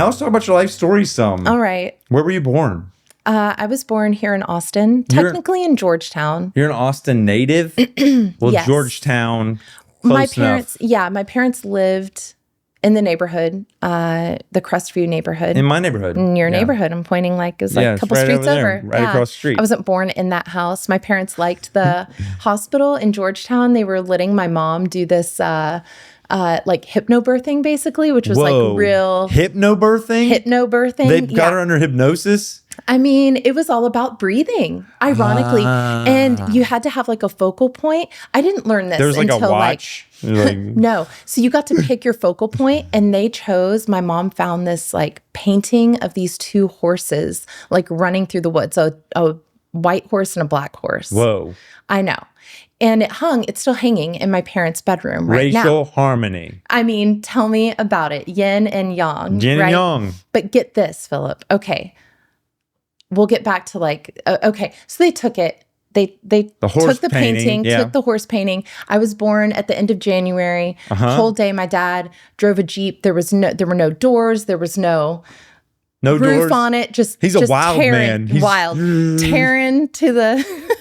let's talk about your life story some. All right. Where were you born? I was born here in Austin, technically in Georgetown. You're an Austin native? Well, Yes. Georgetown, close enough. My parents lived in the neighborhood, the Crestview neighborhood. In my neighborhood. In your neighborhood. I'm pointing like, it was like a couple right streets over. Right across the street. I wasn't born in that house. My parents liked the hospital in Georgetown. They were letting my mom do this like hypnobirthing, basically, which was like real hypnobirthing. They've got her under hypnosis. I mean, it was all about breathing, ironically. And you had to have like a focal point. I didn't learn this there was like until a watch. No. So you got to pick your focal point, and they chose, my mom found this like painting of these two horses like running through the woods, a white horse and a black horse. Whoa. I know. And it's still hanging in my parents' bedroom right now. Racial harmony. I mean, tell me about it. Yin and yang. Yin and yang. But get this, Philip. Okay. We'll get back to like, okay. So they took it. They took the painting, took the horse painting. I was born at the end of January. Whole day, my dad drove a Jeep. There were no doors. There was no roof doors on it. He's a wild man. Tearing to the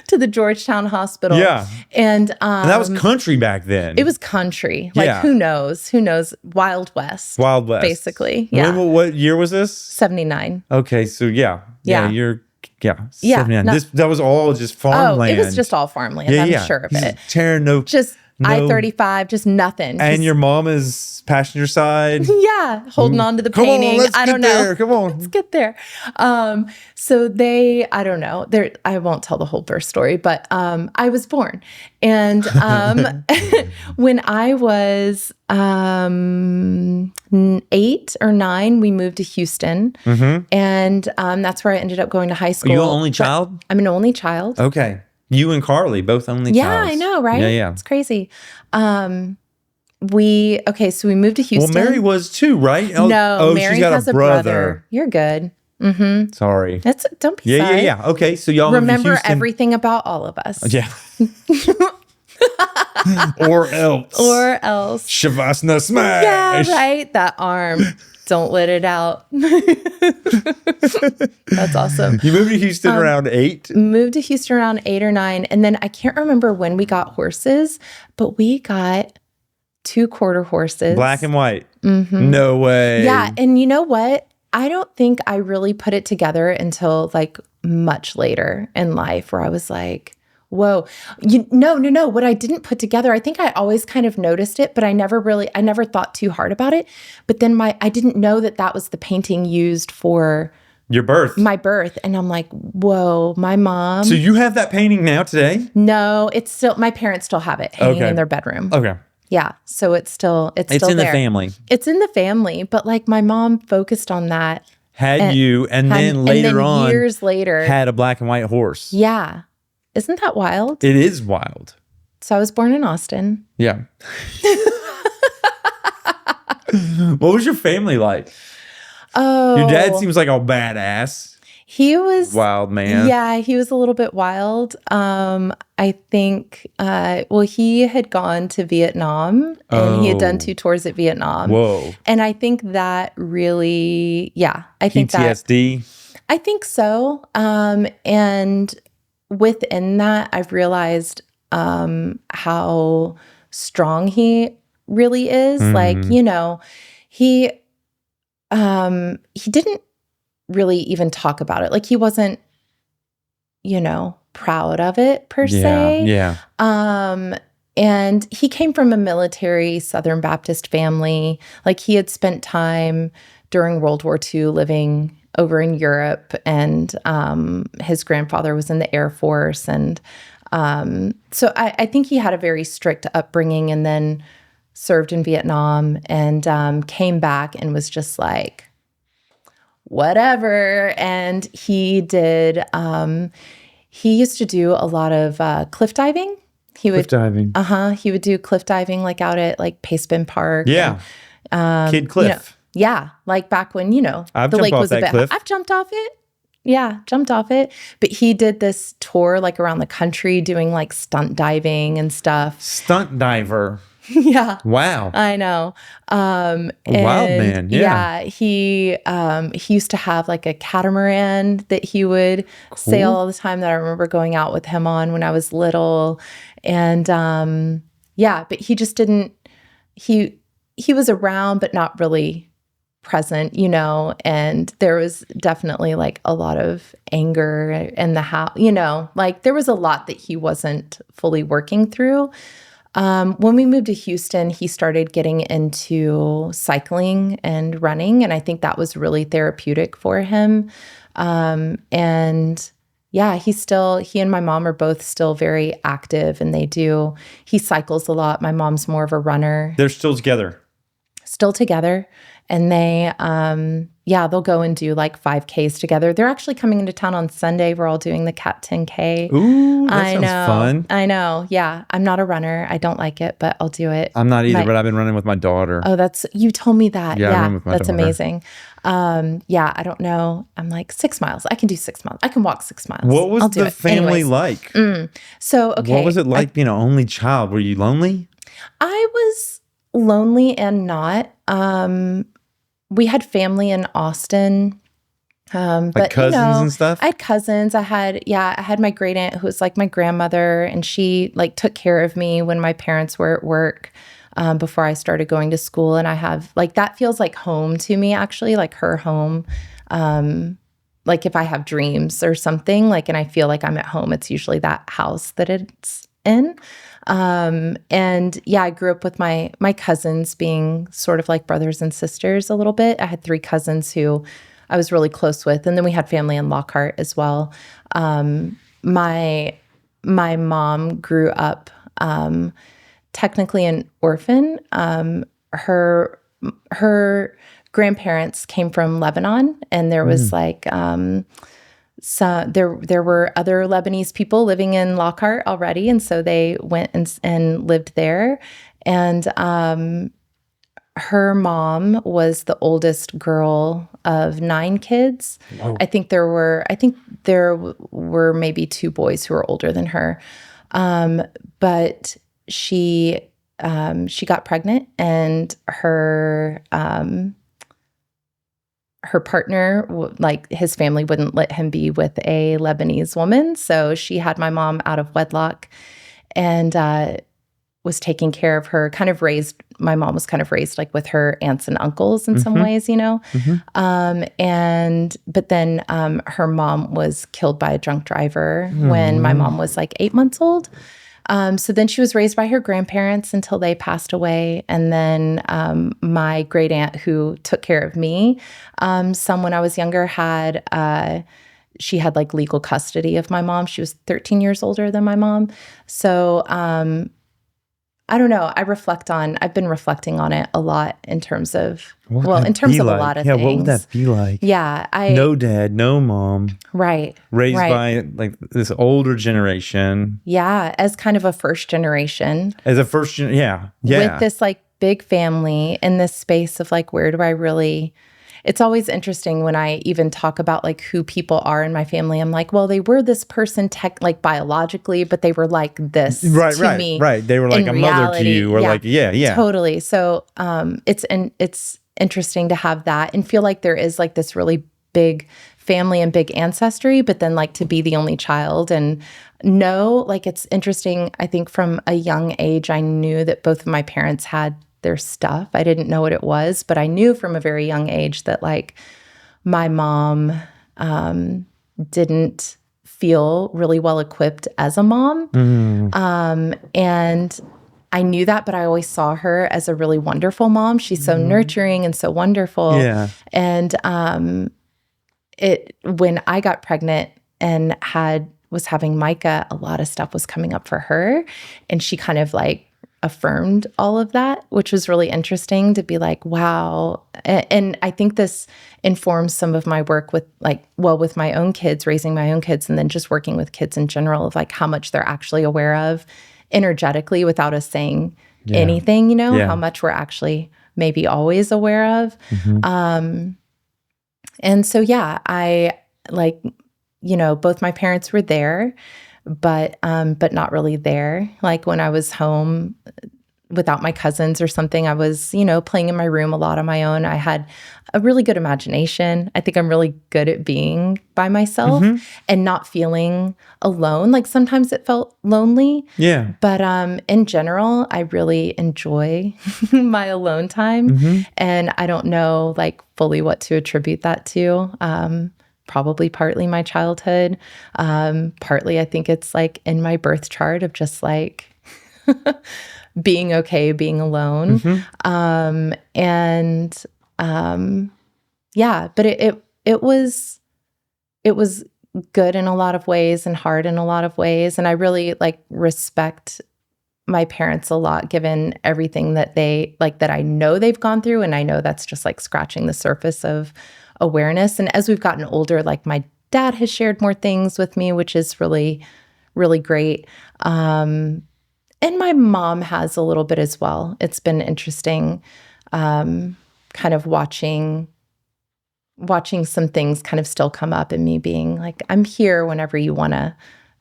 to the Georgetown hospital. Yeah. And that was country back then. It was country. Like, who knows? Who knows? Wild West. Wild West. Basically. Yeah. What year was this? 79. Okay. So, you're 79. No. That was all just farmland. Oh, it was just all farmland. I'm sure of it. Tearing just I-35, just nothing. And your mom is passenger side. Yeah, holding on to the painting. I don't know. Come on, let's get there. So I don't know. I won't tell the whole birth story, but I was born, and when I was 8 or 9, we moved to Houston, and that's where I ended up going to high school. Are you an only child? I'm an only child. Okay. You and Carly, both only child. child. Yeah, I know, right? Yeah. It's crazy. So we moved to Houston. Well, Mary was too, right? No, Mary she's got has a brother. You're good. Mm-hmm. Sorry. Don't be sorry. Yeah. Okay, so y'all remember everything about all of us. Yeah. Or else. Shavasana smash. Yeah, right. That arm. Don't let it out. That's awesome. You moved to Houston around 8? Moved to Houston around 8 or 9. And then I can't remember when we got horses, but we got 2 quarter horses. Black and white. No way. Yeah. And you know what? I don't think I really put it together until like much later in life, where I was like, whoa, no. What I didn't put together, I think I always kind of noticed it, but I never thought too hard about it. But then I didn't know that was the painting used for your birth. My birth. And I'm like, whoa, my mom. So you have that painting now today? No, it's still, my parents still have it hanging in their bedroom. Okay. Yeah. So it's still in there. The family. It's in the family. But like my mom focused on that. Then later on, years later, had a black and white horse. Yeah. Isn't that wild? It is wild. So I was born in Austin. Yeah. What was your family like? Oh. Your dad seems like a badass. He was wild man. Yeah, he was a little bit wild. I think, he had gone to Vietnam and he had done 2 tours at Vietnam. Whoa. And I think that really, I think PTSD? I think so. And within that, I've realized how strong he really is. Like, he didn't really even talk about it. Like he wasn't, proud of it per se. Yeah. And he came from a military Southern Baptist family. Like he had spent time during World War II living over in Europe, and his grandfather was in the Air Force. And so I think he had a very strict upbringing, and then served in Vietnam, and came back and was just like, whatever. And he did, he used to do a lot of cliff diving. Cliff diving. He would do cliff diving like out at like Paceman Park. Yeah. And, Kid Cliff. Like back when, the lake was a bit. Cliff. I've jumped off it. Yeah, jumped off it. But he did this tour like around the country doing like stunt diving and stuff. Stunt diver. Yeah. Wow. I know. Wild man. Yeah. He used to have like a catamaran that he would sail all the time that I remember going out with him on when I was little. And but he just didn't, he was around, but not really present, and there was definitely like a lot of anger in the house, like there was a lot that he wasn't fully working through. When we moved to Houston, he started getting into cycling and running, and I think that was really therapeutic for him. He and my mom are both still very active, and he cycles a lot. My mom's more of a runner. They're still together. And they, they'll go and do like 5Ks together. They're actually coming into town on Sunday. We're all doing the Cat 10K. Ooh, that sounds fun. I know. Yeah. I'm not a runner. I don't like it, but I'll do it. I'm not either, but I've been running with my daughter. Oh, you told me that. Yeah, I run with my daughter. Amazing. I don't know. I'm like 6 miles. I can do 6 miles. I can walk 6 miles. What was the family like? So, okay. What was it like being an only child? Were you lonely? I was lonely and not. We had family in Austin. Like cousins and stuff? I had cousins. I had my great aunt who was like my grandmother, and she like took care of me when my parents were at work before I started going to school. And I have like, that feels like home to me, actually, like her home. Like if I have dreams or something, like, and I feel like I'm at home, it's usually that house that it's in. I grew up with my cousins being sort of like brothers and sisters a little bit. I had 3 cousins who I was really close with. And then we had family in Lockhart as well. My mom grew up, technically an orphan. Her grandparents came from Lebanon, and there was so there were other Lebanese people living in Lockhart already, and so they went and lived there. And her mom was the oldest girl of 9 kids. Whoa. I think there were maybe 2 boys who were older than her, but she got pregnant, and her partner, like his family wouldn't let him be with a Lebanese woman. So she had my mom out of wedlock and was taking care of her, my mom was kind of raised like with her aunts and uncles in some ways, but then her mom was killed by a drunk driver when my mom was like 8 months old. So then she was raised by her grandparents until they passed away. And then my great aunt who took care of me, when I was younger, she had like legal custody of my mom. She was 13 years older than my mom. So I don't know. I've been reflecting on it a lot in terms of, a lot of things. Yeah, what would that be like? Yeah. No dad, no mom. Right. Raised by like this older generation. Yeah, as kind of a first generation. With this like big family in this space of like, where do I really... It's always interesting when I even talk about like who people are in my family. I'm like, well, they were this person like biologically, but they were like this to me. Right. They were like a mother to you, or Totally. So it's interesting to have that and feel like there is like this really big family and big ancestry, but then like to be the only child and know, like it's interesting. I think from a young age, I knew that both of my parents had their stuff. I didn't know what it was, but I knew from a very young age that like my mom didn't feel really well equipped as a mom. And I knew that, but I always saw her as a really wonderful mom. She's so nurturing and so wonderful. Yeah. And when I got pregnant and was having Micah, a lot of stuff was coming up for her, and she kind of like affirmed all of that, which was really interesting to be like, wow. And I think this informs some of my work with with my own kids, raising my own kids, and then just working with kids in general of like how much they're actually aware of energetically without us saying anything, how much we're actually maybe always aware of. And so, I both my parents were there, but not really there. Like when I was home, without my cousins or something. I was, you know, playing in my room a lot on my own. I had a really good imagination. I think I'm really good at being by myself and not feeling alone. Like sometimes it felt lonely. Yeah. But in general, I really enjoy my alone time. And I don't know like fully what to attribute that to. Probably partly my childhood. Partly I think it's like in my birth chart of just like being okay, being alone. Yeah, but it was good in a lot of ways and hard in a lot of ways. And I really like respect my parents a lot, given everything that that I know they've gone through. And I know that's just like scratching the surface of awareness. And as we've gotten older, like my dad has shared more things with me, which is really, really great. And my mom has a little bit as well. It's been interesting, kind of watching some things kind of still come up and me being like, I'm here whenever you want to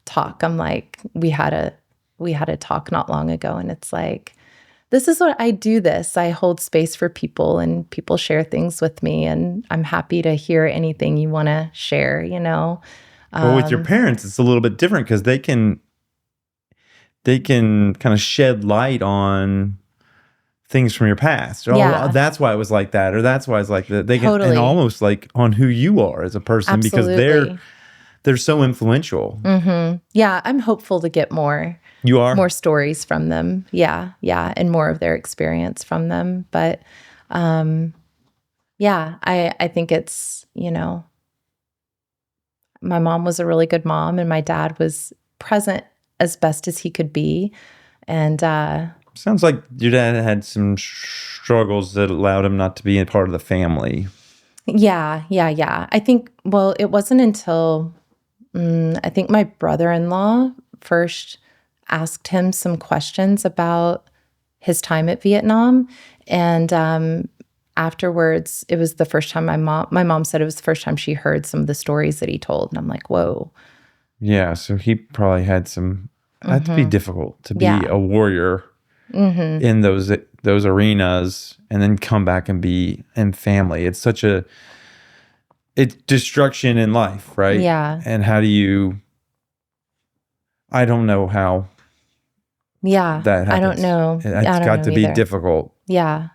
talk. I'm like, we had a talk not long ago, and it's like, this is what I do this. I hold space for people and people share things with me, and I'm happy to hear anything you want to share, you know? Well, with your parents, it's a little bit different because they can kind of shed light on things from your past. Yeah. Oh, that's why it was like that, or that's why it's like that. They can, Totally. and almost like on who you are as a person. Absolutely. Because they're so influential. Yeah, I'm hopeful to get more. You are? More stories from them. Yeah, and more of their experience from them. But yeah, I think it's, you know, my mom was a really good mom and my dad was present as best as he could be. And sounds like your dad had some struggles that allowed him not to be a part of the family. Yeah. I think, well, it wasn't until I think my brother-in-law first asked him some questions about his time at Vietnam. And afterwards, it was the first time my mom said it was the first time she heard some of the stories that he told. And I'm like, whoa. Yeah, so he probably had some, had to be difficult to be a warrior in those arenas and then come back and be in family. It's such it's destruction in life, right? Yeah. And how do you, I don't know how that happens. I don't know. It's got to be difficult. Yeah.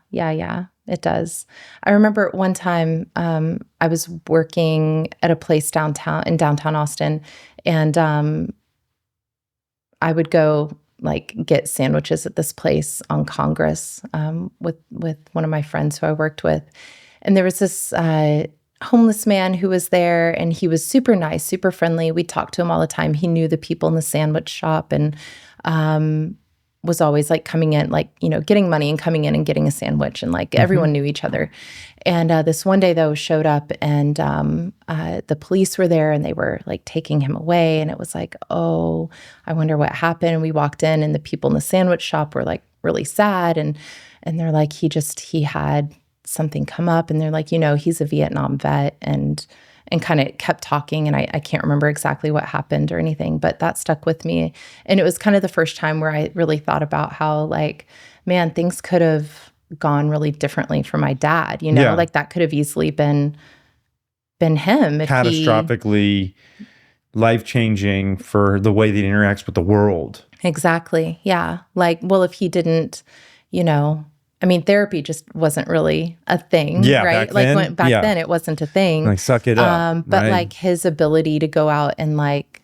It does. I remember one time I was working at a place in downtown Austin, and I would go like get sandwiches at this place on Congress with one of my friends who I worked with, and there was this homeless man who was there, and he was super nice, super friendly. We talked to him all the time. He knew the people in the sandwich shop, and was always like coming in, like, you know, getting money and coming in and getting a sandwich, and like everyone knew each other. And this one day though showed up, and the police were there, and they were like taking him away, and it was like, oh, I wonder what happened. And we walked in, and the people in the sandwich shop were like really sad, and they're like, he had something come up, and they're like, you know, he's a Vietnam vet, and kind of kept talking. And I can't remember exactly what happened or anything, but that stuck with me. And it was kind of the first time where I really thought about how, like, man, things could have gone really differently for my dad, you know, like that could have easily been him. If catastrophically life-changing for the way that he interacts with the world. Exactly. Yeah. Like, well, if he didn't, you know, I mean, therapy just wasn't really a thing, right? Back then it wasn't a thing. Like, suck it up. But like his ability to go out and like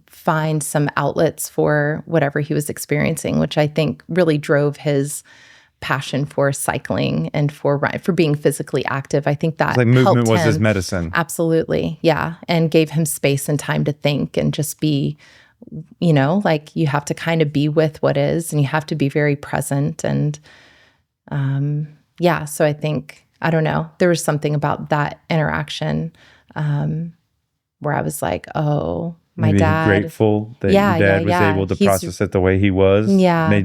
find some outlets for whatever he was experiencing, which I think really drove his passion for cycling and for being physically active. I think that like movement helped was him. his medicine. Absolutely. Yeah. And gave him space and time to think and just be, you know, like you have to kind of be with what is, and you have to be very present. And so I think, I don't know, there was something about that interaction where I was like, oh, my dad. Grateful that your dad was able to process it the way he was. Yeah.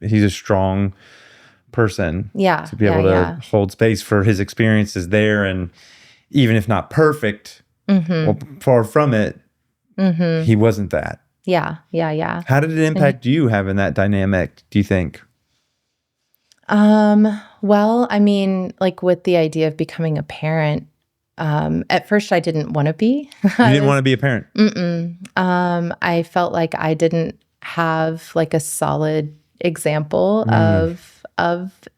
He's a strong person. Yeah. To be able to hold space for his experiences there. And even if not perfect, or far from it, he wasn't that. Yeah. How did it impact you having that dynamic, do you think? Well, I mean, like with the idea of becoming a parent, at first I didn't want to be. You didn't want to be a parent? I felt like I didn't have like a solid example of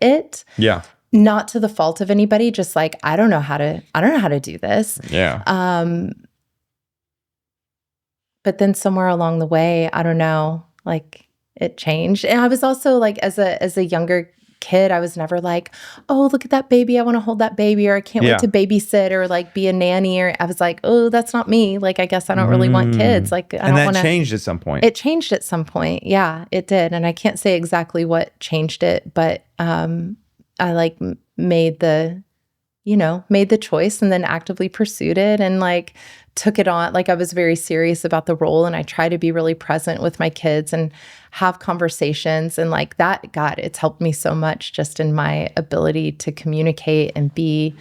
it. Yeah. Not to the fault of anybody, just like I don't know how to do this. Yeah. But then somewhere along the way, I don't know, like it changed. And I was also like as a younger kid, I was never like, oh, look at that baby. I want to hold that baby, or I can't wait to babysit or like be a nanny. Or I was like, oh, that's not me. Like, I guess I don't really want kids. Like, I don't want to. And that changed at some point. It changed at some point. Yeah, it did. And I can't say exactly what changed it, but I like made the choice and then actively pursued it and like took it on. Like I was very serious about the role, and I try to be really present with my kids and have conversations, and like that, God, it's helped me so much just in my ability to communicate and be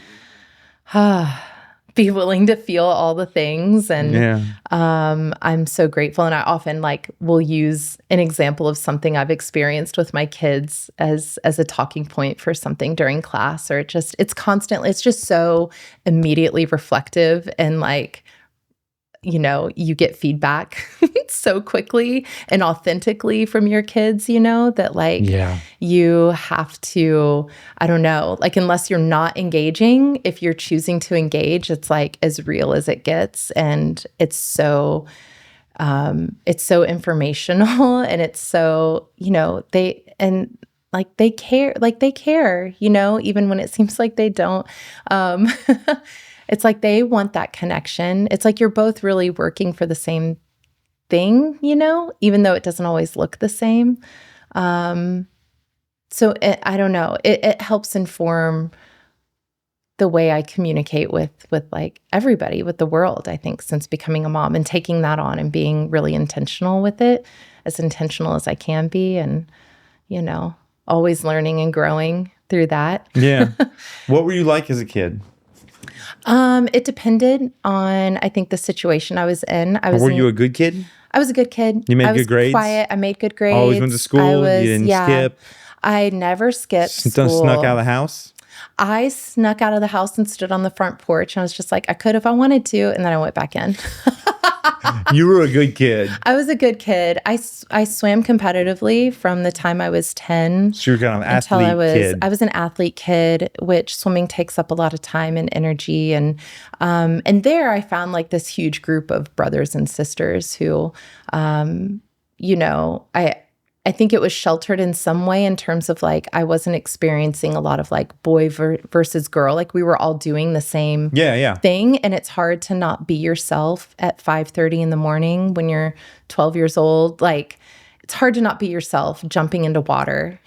willing to feel all the things. And I'm so grateful. And I often like will use an example of something I've experienced with my kids as a talking point for something during class, or it's constantly, it's just so immediately reflective, and like, you get feedback so quickly and authentically from your kids, that like you have to, I don't know, like unless you're not engaging, if you're choosing to engage, it's like as real as it gets. And it's so informational, and it's so, they care, even when it seems like they don't. It's like they want that connection. It's like you're both really working for the same thing, even though it doesn't always look the same. I don't know. It helps inform the way I communicate with like everybody, with the world, I think, since becoming a mom and taking that on and being really intentional with it, as intentional as I can be, and, always learning and growing through that. Yeah. What were you like as a kid? It depended on, I think, the situation I was in. Were you a good kid? I was a good kid. You made good grades? Quiet. I made good grades. Always went to school? You didn't skip? I never skipped school. Snuck out of the house? I snuck out of the house and stood on the front porch, and I was just like, I could if I wanted to, and then I went back in. You were a good kid. I was a good kid. I swam competitively from the time I was 10. So you were kind of an athlete kid. I was an athlete kid, which swimming takes up a lot of time and energy. And there I found like this huge group of brothers and sisters who, I think it was sheltered in some way in terms of like I wasn't experiencing a lot of like boy versus girl. Like we were all doing the same thing. And it's hard to not be yourself at 5:30 in the morning when you're 12 years old. Like it's hard to not be yourself jumping into water,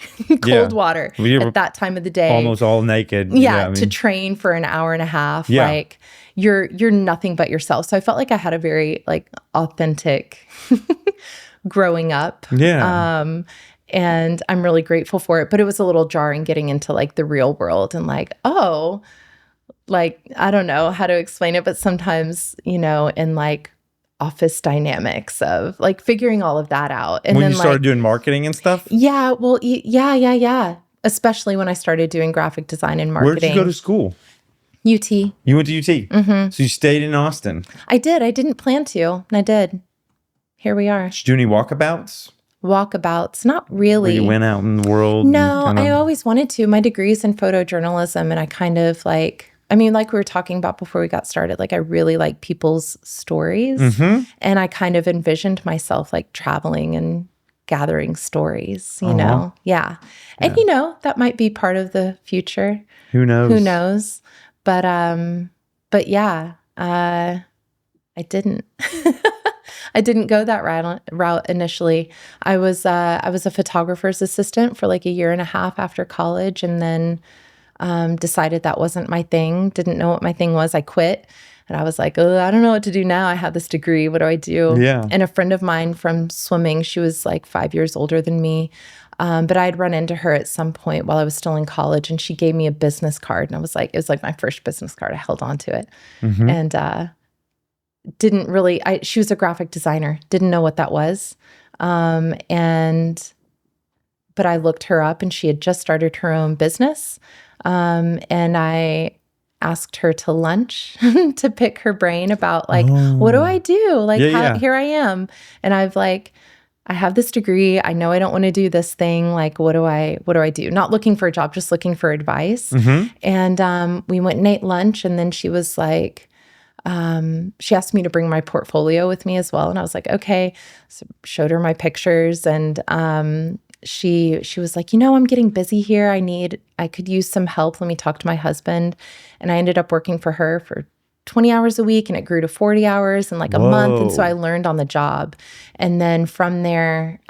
cold water at that time of the day. Almost all naked. To train for an hour and a half. Yeah. Like you're nothing but yourself. So I felt like I had a very like authentic growing up. Yeah. And I'm really grateful for it. But it was a little jarring getting into like the real world and like, oh, like, I don't know how to explain it, but sometimes, in like office dynamics of like figuring all of that out. And when then you started doing marketing and stuff? Yeah. Well, yeah. Especially when I started doing graphic design and marketing. Where did you go to school? UT. You went to UT? Mm-hmm. So you stayed in Austin? I did. I didn't plan to, and I did. Here we are. Did you do any walkabouts? Walkabouts, not really. Where you went out in the world? No, I always wanted to. My degree's in photojournalism, and I kind of like, like we were talking about before we got started, like I really like people's stories. Mm-hmm. And I kind of envisioned myself like traveling and gathering stories, you know? Yeah. And, that might be part of the future. Who knows? But yeah, I didn't. I didn't go that route initially. I was a photographer's assistant for like a year and a half after college, and then decided that wasn't my thing. Didn't know what my thing was. I quit, and I was like, oh, I don't know what to do now. I have this degree. What do I do? Yeah. And a friend of mine from swimming, she was like 5 years older than me, but I'd run into her at some point while I was still in college, and she gave me a business card, and I was like, it was like my first business card. I held on to it, and didn't really, she was a graphic designer, didn't know what that was, and but I looked her up and she had just started her own business. And I asked her to lunch to pick her brain about like, what do I do? Like, here I am. And I have this degree. I know I don't want to do this thing. Like, what do I do? Not looking for a job, just looking for advice. And we went and ate lunch. And then she was like, she asked me to bring my portfolio with me as well. And I was like, okay. So showed her my pictures. And she was like, I'm getting busy here. I could use some help. Let me talk to my husband. And I ended up working for her for 20 hours a week, and it grew to 40 hours in like a month. And so I learned on the job. And then from there,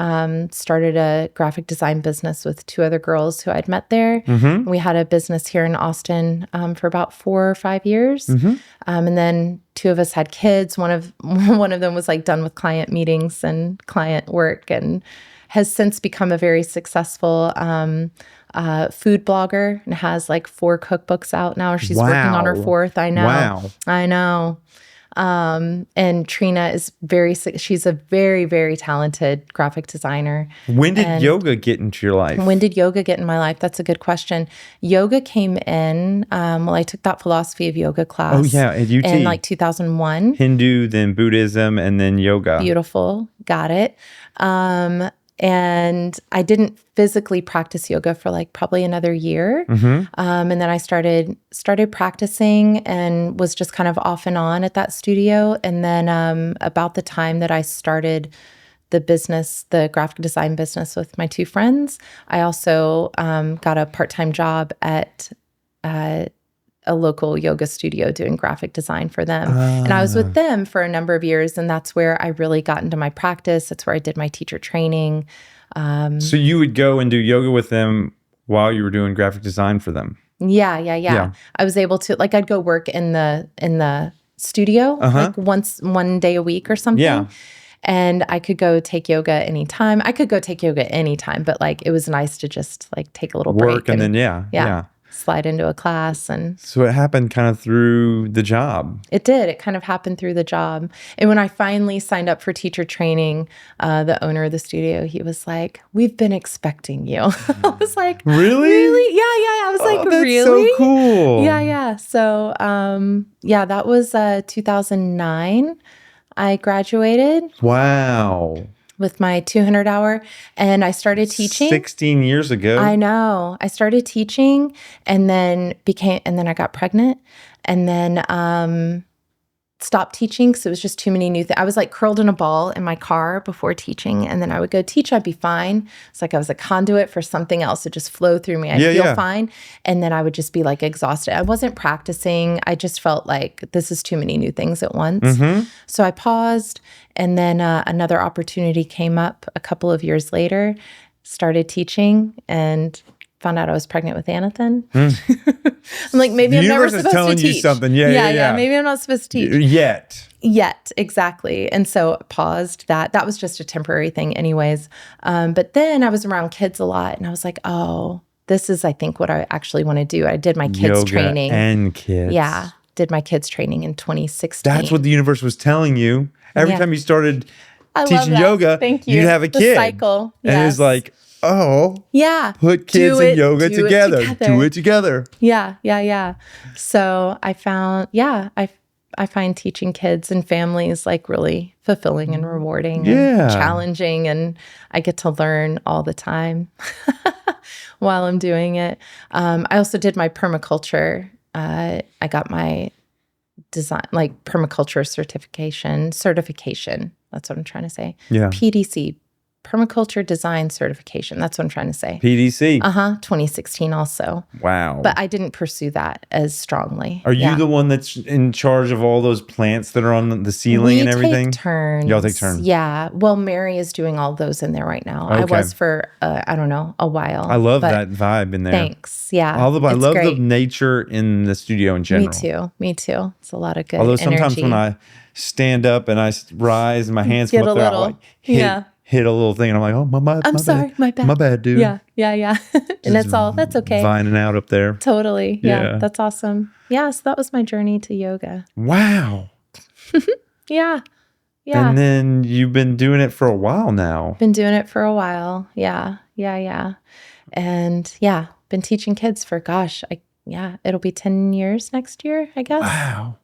started a graphic design business with 2 other girls who I'd met there. We had a business here in Austin for about 4 or 5 years. And then 2 of us had kids. One of them was like done with client meetings and client work, and has since become a very successful food blogger and has like 4 cookbooks out now. She's working on her 4th. I know. Wow. I know. And Trina is she's a very, very talented graphic designer. When did yoga get into your life? When did yoga get in my life? That's a good question. Yoga came in, I took that philosophy of yoga class. Oh yeah, at UT. In like 2001. Hindu, then Buddhism, and then yoga. Beautiful. Got it. And I didn't physically practice yoga for like probably another year. And then I started practicing and was just kind of off and on at that studio. And then about the time that I started the graphic design business with my 2 friends, I also got a part-time job at a local yoga studio doing graphic design for them. And I was with them for a number of years, and that's where I really got into my practice. That's where I did my teacher training. So you would go and do yoga with them while you were doing graphic design for them? Yeah. I was able to, like, I'd go work in the studio like one day a week or something. Yeah. And I could go take yoga anytime. But like, it was nice to just like take a little break. And then, yeah. Slide into a class. And so it happened kind of through the job. It did. It kind of happened through the job. And when I finally signed up for teacher training, the owner of the studio, he was like, "We've been expecting you." I was like, Really? Yeah. I was like, that's really? So cool. Yeah. So, that was 2009. I graduated. Wow. With my 200-hour, and I started teaching 16 years ago. I know. I started teaching, and then I got pregnant, and then stopped teaching because it was just too many new things. I was like curled in a ball in my car before teaching, and then I would go teach. I'd be fine. It's like I was a conduit for something else to just flow through me. I'd feel fine, and then I would just be like exhausted. I wasn't practicing. I just felt like this is too many new things at once. So I paused, and then another opportunity came up a couple of years later. Started teaching and found out I was pregnant with Anathan. I'm like, maybe I'm never supposed to teach. The universe is telling you something. Yeah. Maybe I'm not supposed to teach. Yet, exactly. And so paused that. That was just a temporary thing anyways. But then I was around kids a lot, and I was like, oh, this is, I think, what I actually want to do. I did my kids training. And kids. Yeah. Did my kids training in 2016. That's what the universe was telling you. Every time you started teaching yoga, Thank you. You'd have a kid. The cycle. And it was like, yeah. Put kids and yoga together. Do it together. Yeah. So I found, I find teaching kids and families like really fulfilling and rewarding and challenging. And I get to learn all the time while I'm doing it. I also did my permaculture. I got my design, like permaculture certification. That's what I'm trying to say. Yeah. PDC. Permaculture Design Certification. That's what I'm trying to say. PDC. 2016 also. Wow. But I didn't pursue that as strongly. Are you the one that's in charge of all those plants that are on the ceiling and everything? We take turns. Y'all take turns. Yeah. Well, Mary is doing all those in there right now. Okay. I was for, I don't know, a while. I love that vibe in there. Thanks. Yeah. I love the nature in the studio in general. Me too. It's a lot of good Although energy. sometimes when I stand up and I rise and my hands come up there, I'll like hit a little thing, and I'm like, oh, my bad. My bad, dude. Yeah. And that's okay. Vining out up there. Totally. Yeah. That's awesome. Yeah. So that was my journey to yoga. Wow. Yeah. And then you've been doing it for a while now. Been doing it for a while. Yeah. Yeah. And been teaching kids for, it'll be 10 years next year, I guess. Wow.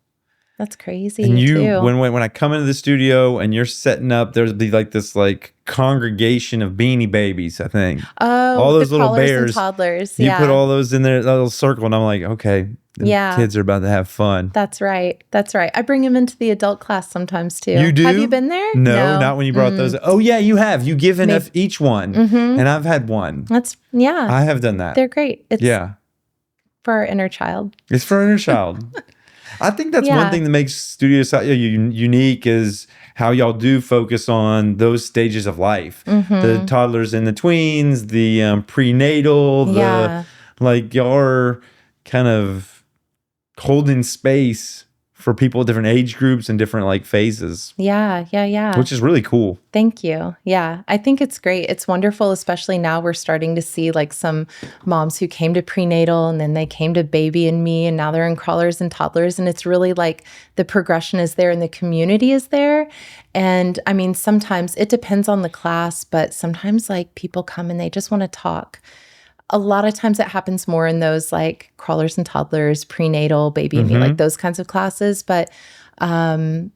That's crazy. And you, too. when I come into the studio and you're setting up, there's be like this like congregation of Beanie Babies, I think. Oh, all those little toddlers bears. And toddlers. You put all those in there, that little circle, and I'm like, okay, the kids are about to have fun. That's right. I bring them into the adult class sometimes too. You do? Have you been there? No, not when you brought those. Oh yeah, you have. You given us each one, and I've had one. I have done that. They're great. It's for our inner child. It's for our inner child. I think that's one thing that makes Studio unique is how y'all do focus on those stages of life. The toddlers and the tweens, the prenatal, y'all are kind of holding space for people of different age groups and different like phases. Yeah. Which is really cool. Thank you. Yeah, I think it's great. It's wonderful, especially now we're starting to see like some moms who came to prenatal and then they came to baby and me and now they're in crawlers and toddlers. And it's really like the progression is there and the community is there. And I mean, sometimes it depends on the class, but sometimes like people come and they just want to talk. A lot of times it happens more in those like crawlers and toddlers, prenatal, baby and me, like those kinds of classes. But there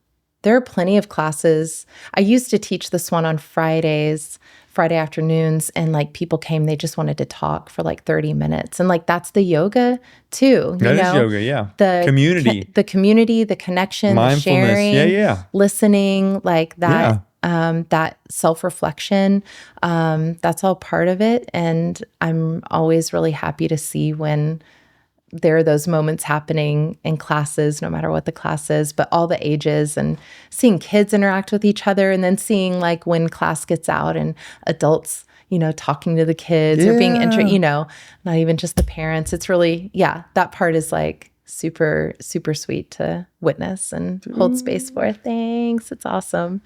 are plenty of classes. I used to teach this one on Friday afternoons, and like people came, they just wanted to talk for like 30 minutes. And like that's the yoga too. That is yoga, yeah. The community. The community, the connection, the sharing, listening, like that. Yeah. That self-reflection, that's all part of it. And I'm always really happy to see when there are those moments happening in classes, no matter what the class is, but all the ages and seeing kids interact with each other and then seeing like when class gets out and adults, talking to the kids or being, not even just the parents. It's really, that part is like super, super sweet to witness and hold space for. Thanks. It's awesome.